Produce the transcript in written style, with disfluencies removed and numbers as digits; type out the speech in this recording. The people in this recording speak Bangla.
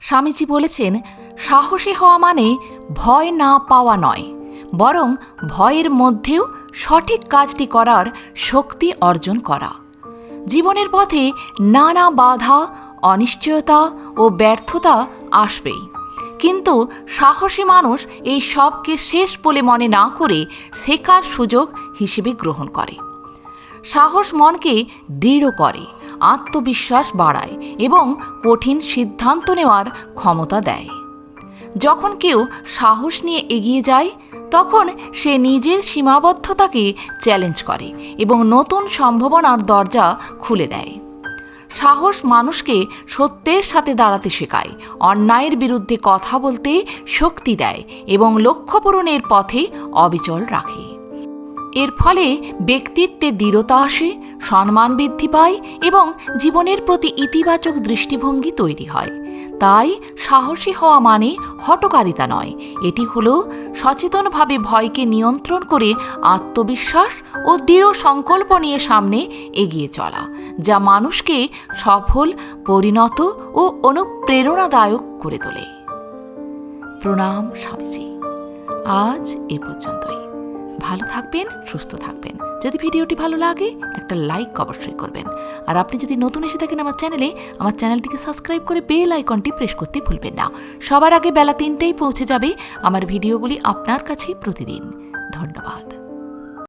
স্বামীজি বলেছেন, সাহসী হওয়া মানে ভয় না পাওয়া নয়, বরং ভয়ের মধ্যেও সঠিক কাজটি করার শক্তি অর্জন করা। জীবনের পথে নানা বাধা, অনিশ্চয়তা ও ব্যর্থতা আসবেই, কিন্তু সাহসী মানুষ এই সবকে শেষ বলে মনে না করে শেখার সুযোগ হিসেবে গ্রহণ করে। সাহস মনকে দৃঢ় করে, আত্মবিশ্বাস বাড়ায় এবং কঠিন সিদ্ধান্ত নেওয়ার ক্ষমতা দেয়। যখন কেউ সাহস নিয়ে এগিয়ে যায়, তখন সে নিজের সীমাবদ্ধতাকে চ্যালেঞ্জ করে এবং নতুন সম্ভাবনার দরজা খুলে দেয়। সাহস মানুষকে সত্যের সাথে দাঁড়াতে শেখায়, অন্যায়ের বিরুদ্ধে কথা বলতে শক্তি দেয় এবং লক্ষ্য পূরণের পথে অবিচল রাখে। এর ফলে ব্যক্তিত্বে দৃঢ়তা আসে, সম্মান বৃদ্ধি পায় এবং জীবনের প্রতি ইতিবাচক দৃষ্টিভঙ্গি তৈরি হয়। তাই সাহসী হওয়া মানে হঠকারিতা নয়, এটি হলো সচেতনভাবে ভয়কে নিয়ন্ত্রণ করে আত্মবিশ্বাস ও দৃঢ় সংকল্প নিয়ে সামনে এগিয়ে চলা, যা মানুষকে সফল, পরিণত ও অনুপ্রেরণাদায়ক করে তোলে। প্রণাম স্বামীজি। আজ এ পর্যন্তই। ভালো থাকবেন, সুস্থ থাকবেন। যদি ভিডিওটি ভালো লাগে একটা লাইক অবশ্যই করবেন। আর আপনি যদি নতুন এসে থাকেন আমার চ্যানেলটিকে সাবস্ক্রাইব করে বেল আইকনটি প্রেস করতে ভুলবেন না। সবার আগে বেলা 3টায় পৌঁছে যাবে আমার ভিডিওগুলি আপনার কাছে প্রতিদিন। ধন্যবাদ।